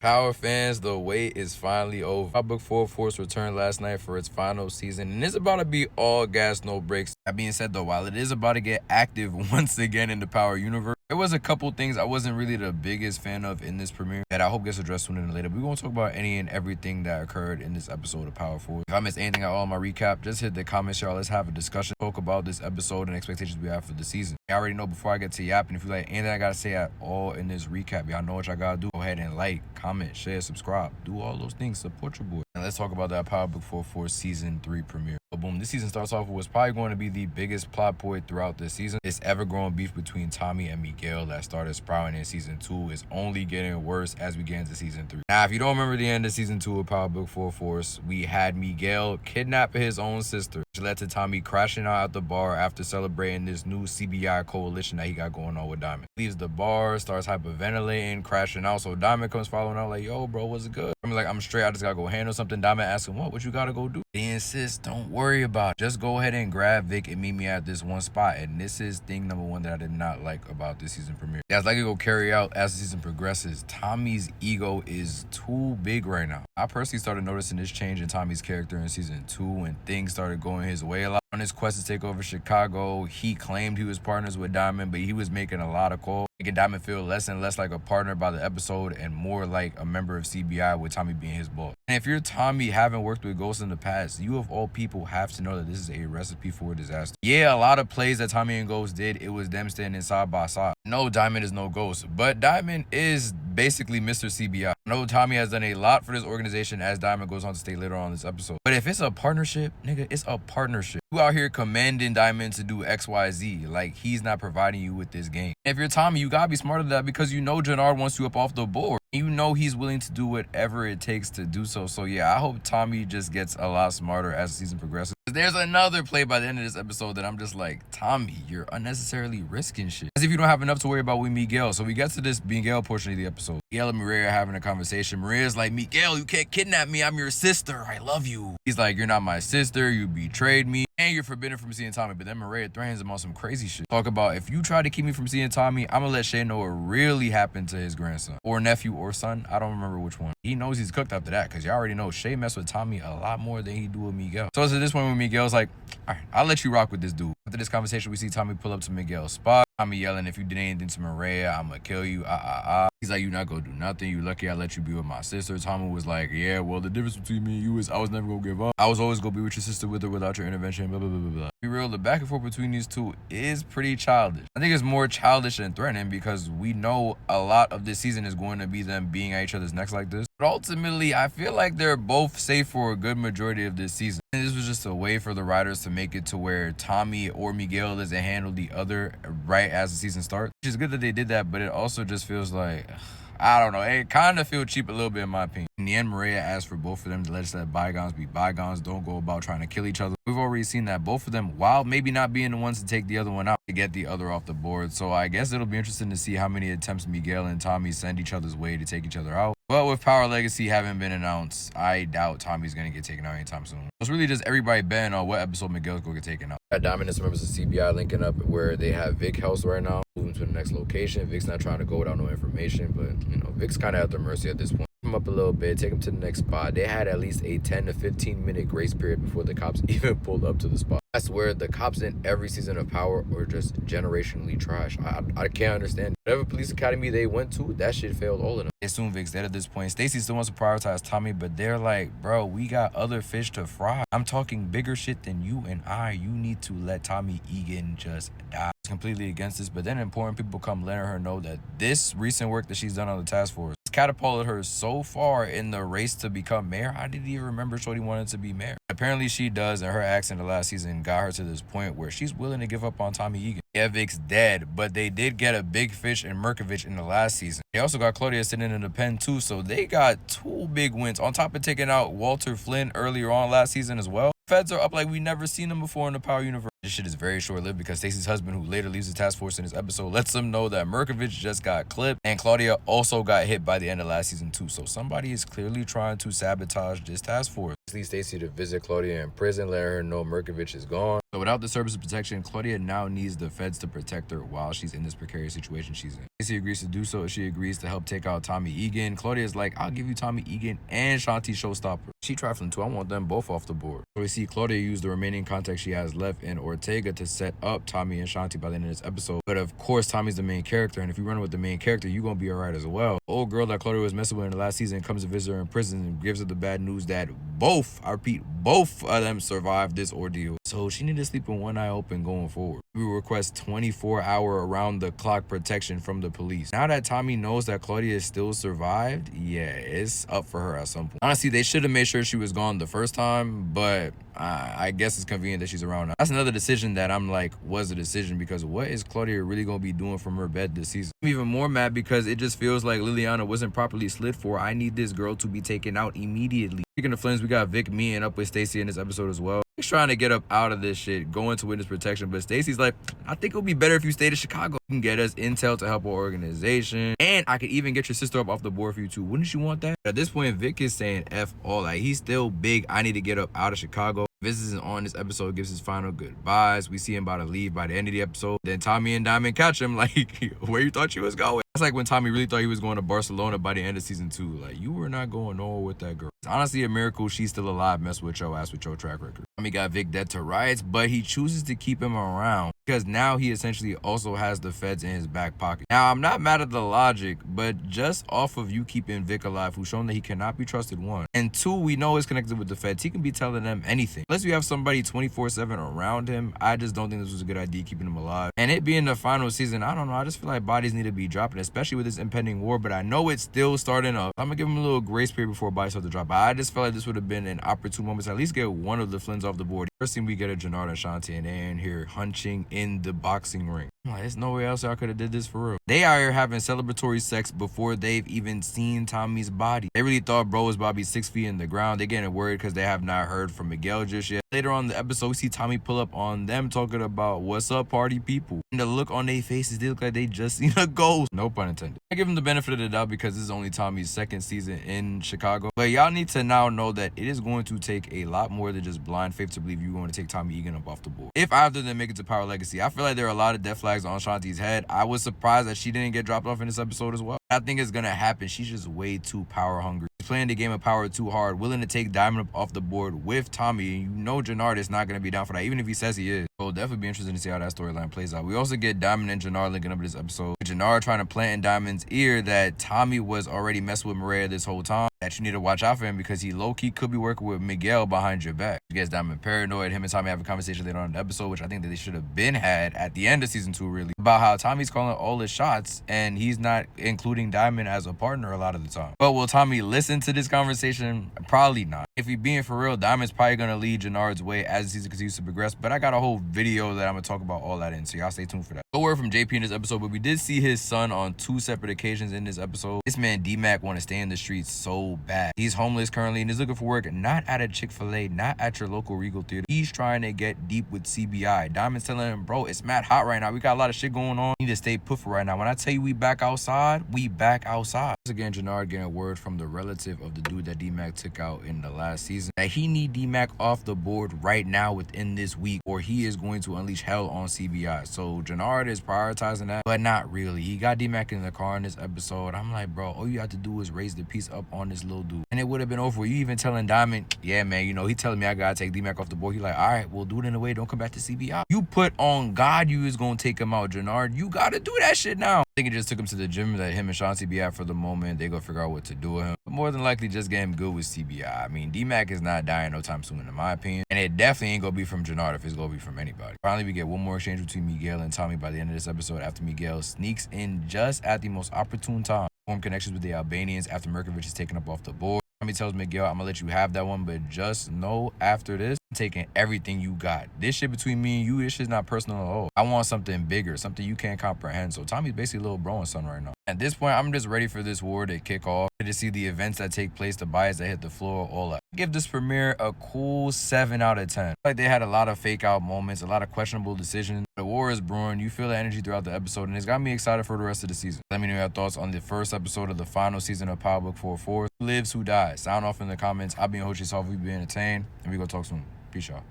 Power fans, the wait is finally over. Power Book 4 Force returned last night for its final season, and it's about to be all gas, no breaks. That being said, though, while it is about to get active once again in the Power universe, there was a couple things I wasn't really the biggest fan of in this premiere that I hope gets addressed sooner than later. We're going to talk about any and everything that occurred in this episode of Power Force. If I missed anything at all in my recap, just hit the comments, y'all. Let's have a discussion, talk about this episode and expectations we have for the season. I already know before I get to yapping, if you like anything I got to say at all in this recap, y'all know what y'all got to do. Go ahead and like, comment, share, subscribe, do all those things, support your boy. And let's talk about that Power Book 4 Force Season 3 premiere. So boom, this season starts off with what's probably going to be the biggest plot point throughout this season. This ever-growing beef between Tommy and Miguel that started sprouting in Season 2 is only getting worse as we get into Season 3. Now, if you don't remember the end of Season 2 of Power Book 4 Force, we had Miguel kidnapping his own sister, which led to Tommy crashing out at the bar after celebrating this new CBI coalition that he got going on with Diamond. Leaves the bar, starts hyperventilating, crashing out, so Diamond comes following out like, yo, bro, what's it good? I'm like, I'm straight, I just gotta go handle something. Diamond asks him, what you gotta go do? He insists, don't worry about it. Just go ahead and grab Vic and meet me at this one spot. And this is thing number one that I did not like about this season premiere. That's like it go carry out as the season progresses. Tommy's ego is too big right now. I personally started noticing this change in Tommy's character in Season 2 when things started going his way a lot. On his quest to take over Chicago, he claimed he was partners with Diamond, but he was making a lot of calls, making Diamond feel less and less like a partner by the episode and more like a member of CBI, with Tommy being his boss. And if you're Tommy, having worked with Ghost in the past, you of all people have to know that this is a recipe for disaster. Yeah, a lot of plays that Tommy and Ghost did, it was them standing side by side. No, Diamond is no Ghost, but Diamond is basically Mr. CBI. I know Tommy has done a lot for this organization, as Diamond goes on to state later on in this episode. But if it's a partnership, nigga, it's a partnership. You out here commanding Diamond to do XYZ, like he's not providing you with this game. If you're Tommy, you gotta be smart of that, because you know Jannard wants you up off the board. You know he's willing to do whatever it takes to do so. So yeah, I hope Tommy just gets a lot smarter as the season progresses. There's another play by the end of this episode that I'm just like, Tommy, you're unnecessarily risking shit. As if you don't have enough to worry about with Miguel. So we get to this Miguel portion of the episode. Miguel and Mireya are having a conversation. Mireya's like, Miguel, you can't kidnap me. I'm your sister. I love you. He's like, you're not my sister. You betrayed me. And you're forbidden from seeing Tommy. But then Mireya threatens him on some crazy shit. Talk about, if you try to keep me from seeing Tommy, I'm gonna let Shay know what really happened to his grandson. Or nephew or son. I don't remember which one. He knows he's cooked after that, because you already know Shay messed with Tommy a lot more than he do with Miguel. So it's at this point when Miguel's like, all right, I'll let you rock with this dude. After this conversation, we see Tommy pull up to Miguel's spot. Tommy yelling, if you did anything to Mireya, I'm gonna kill you. He's like, you're not gonna do nothing. You lucky I let you be with my sister. Tommy was like, yeah, well, the difference between me and you is I was never gonna give up. I was always gonna be with your sister, with or without your intervention, blah, blah, blah, blah, blah. Be real, the back and forth between these two is pretty childish. I think it's more childish than threatening, because we know a lot of this season is going to be them being at each other's necks like this. But ultimately, I feel like they're both safe for a good majority of this season. And this was just a way for the writers to make it to where Tommy or Miguel doesn't handle the other right as the season starts. Which is good that they did that, but it also just feels like, I don't know, it kind of feels cheap a little bit in my opinion. In the end, Mireya asked for both of them to let bygones be bygones. Don't go about trying to kill each other. We've already seen that both of them, while maybe not being the ones to take the other one out, to get the other off the board. So I guess it'll be interesting to see how many attempts Miguel and Tommy send each other's way to take each other out. But with Power Legacy having been announced, I doubt Tommy's going to get taken out anytime soon. It's really just everybody betting on what episode Miguel's going to get taken out. Diamond and some members of CBI linking up where they have Vic house right now, moving to the next location. Vic's not trying to go without no information, but you know, Vic's kind of at their mercy at this point. Him up a little bit, take him to the next spot. They had at least a 10 to 15 minute grace period before the cops even pulled up to the spot. I swear the cops in every season of Power are just generationally trash. I can't understand. Whatever police academy they went to, that shit failed all of them. They assume Vic's dead at this point. Stacy still wants to prioritize Tommy, but they're like, bro, we got other fish to fry. I'm talking bigger shit than you and I. You need to let Tommy EGAN just die. Completely against this, but then important people come letting her know that this recent work that she's done on the task force catapulted her so far in the race to become mayor. I didn't even remember Shorty wanted to be mayor. Apparently she does, and her acts in the last season got her to this point where she's willing to give up on Tommy EGAN. Yeah, Vic's dead, but they did get a big fish in Merkovich in the last season. They also got Claudia sitting in the pen too, so they got 2 big wins on top of taking out Walter Flynn earlier on last season as well. Feds are up like we never seen them before in the Power universe. This shit is very short-lived, because Stacy's husband, who later leaves the task force in this episode, lets them know that Merkovich just got clipped, and Claudia also got hit by the end of last season too. So somebody is clearly trying to sabotage this task force. Leads Stacy to visit Claudia in prison, letting her know Merkovich is gone. So without the service of protection, Claudia now needs the feds to protect her while she's in this precarious situation she's in. Stacey agrees to do so. She agrees to help take out Tommy EGAN. Claudia's like, I'll give you Tommy EGAN and Shanti Showstopper. She trifling too. I want them both off the board. So we see Claudia use the remaining contacts she has left in Ortega to set up Tommy and Shanti by the end of this episode. But of course, Tommy's the main character, and if you run with the main character, you're gonna be alright as well. The old girl that Claudia was messing with in the last season comes to visit her in prison and gives her the bad news that both, I repeat, both of them survived this ordeal. So she need to sleep with one eye open going forward. We request 24-hour around-the-clock protection from the police. Now that Tommy knows that Claudia still survived, yeah, it's up for her at some point. Honestly, they should have made sure she was gone the first time, but I guess it's convenient that she's around now. That's another decision that I'm like, was a decision, because what is Claudia really going to be doing from her bed this season? I'm even more mad because it just feels like Liliana wasn't properly slid for. I need this girl to be taken out immediately. Speaking of Flames, we got Vic meeting up with Stacey in this episode as well. He's trying to get up out of this shit, go into witness protection, but Stacey's like, I think it'll be better if you stay to Chicago. You can get us intel to help our organization, and I could even get your sister up off the board for you too. Wouldn't you want that? At this point, Vic is saying F all. Like, he's still big. I need to get up out of Chicago. Vince is on this episode, gives his final goodbyes. We see him about to leave by the end of the episode. Then Tommy and Diamond catch him like, where you thought you was going? That's like when Tommy really thought he was going to Barcelona by the end of season 2. Like, you were not going nowhere with that girl. It's honestly a miracle she's still alive, mess with your ass with your track record. Tommy got Vic dead to rights, but he chooses to keep him around because now he essentially also has the feds in his back pocket. Now, I'm not mad at the logic, but just off of you keeping Vic alive, who's shown that he cannot be trusted, 1. And 2, we know he's connected with the feds. He can be telling them anything. Unless you have somebody 24/7 around him, I just don't think this was a good idea keeping him alive. And it being the final season, I don't know, I just feel like bodies need to be dropping, especially with this impending war, but I know it's still starting up. I'm gonna give him a little grace period before bodies start to drop. I just felt like this would have been an opportune moment to at least get one of the Flynns off the board. First thing we get a Jannard and Shanti, and they're in here hunching in the boxing ring. I'm like, there's no way else y'all could have did this for real. They out here having celebratory sex before they've even seen Tommy's body. They really thought bro was about to be 6 feet in the ground. They're getting worried because they have not heard from Miguel just yet. Later on in the episode, we see Tommy pull up on them talking about what's up, party people. And the look on their faces, they look like they just seen a ghost. No pun intended. I give them the benefit of the doubt because this is only Tommy's second season in Chicago. But y'all need to now know that it is going to take a lot more than just blind faith to believe you're going to take Tommy EGAN up off the board. If either of them make it to Power Legacy, I feel like there are a lot of death flags on Shanti's head. I was surprised that she didn't get dropped off in this episode as well. I think it's going to happen. She's just way too power hungry. She's playing the game of power too hard, willing to take Diamond up off the board with Tommy. And you know Jannard is not going to be down for that, even if he says he is. So it'll definitely be interesting to see how that storyline plays out. We also get Diamond and Jannard linking up in this episode. Jannard trying to plant in Diamond's ear that Tommy was already messing with Mireya this whole time. That you need to watch out for him because he low-key could be working with Miguel behind your back. He gets Diamond paranoid. Him and Tommy have a conversation later on in the episode, which I think that they should have been had at the end of season 2, really, about how Tommy's calling all his shots and he's not including Diamond as a partner a lot of the time. But will Tommy listen to this conversation? Probably not. If he being for real, Diamond's probably going to lead Jannard's way as the season continues to progress. But I got a whole video that I'm going to talk about all that in, so y'all stay tuned for that. No word from JP in this episode, but we did see his son on 2 separate occasions in this episode. This man D-Mac want to stay in the streets so bad. He's homeless currently and he's looking for work not at a Chick-fil-A, not at your local Regal Theater. He's trying to get deep with CBI. Diamond's telling him, bro, it's mad hot right now. We got a lot of shit going on. You need to stay put for right now. When I tell you we back outside, we back outside. Once again, Jannard getting word from the relative of the dude that D-Mac took out in the last season that he need D-Mac off the board right now within this week or he is going to unleash hell on CBI. So Jannard is prioritizing that, but not really. He got D-Mac in the car in this episode. I'm like, bro, all you have to do is raise the piece up on this little dude and it would have been over. You even telling Diamond, yeah, man, you know, he telling me I gotta take D-Mac off the board. He like, all right, we'll do it in a way. Don't come back to CBI. You put on God you is gonna take him out, Jannard. You gotta do that shit now. I think it just took him to the gym that him and Shanti be at for the moment. They gonna figure out what to do with him. But more than likely, just get him good with CBI. I mean, D-Mac is not dying no time soon, in my opinion. And it definitely ain't gonna be from Jannard if it's gonna be from anybody. Finally, we get one more exchange between Miguel and Tommy by the end of this episode after Miguel sneaks in just at the most opportune time. Form connections with the Albanians after Merkovich is taken up off the board. Tommy tells Miguel, I'm gonna let you have that one, but just know after this, I'm taking everything you got. This shit between me and you, this shit's not personal at all. I want something bigger, something you can't comprehend. So Tommy's basically a little bro and son right now. At this point, I'm just ready for this war to kick off, to see the events that take place, the bias that hit the floor, all that. Give this premiere a cool 7 out of 10. Like they had a lot of fake out moments, a lot of questionable decisions. The war is brewing. You feel the energy throughout the episode, and it's got me excited for the rest of the season. Let me know your thoughts on the first episode of the final season of Power Book 4-4. Who lives, who dies? Sound off in the comments. I'll be in Hochi Soft. We've been entertained, and we gonna talk soon. Peace, y'all.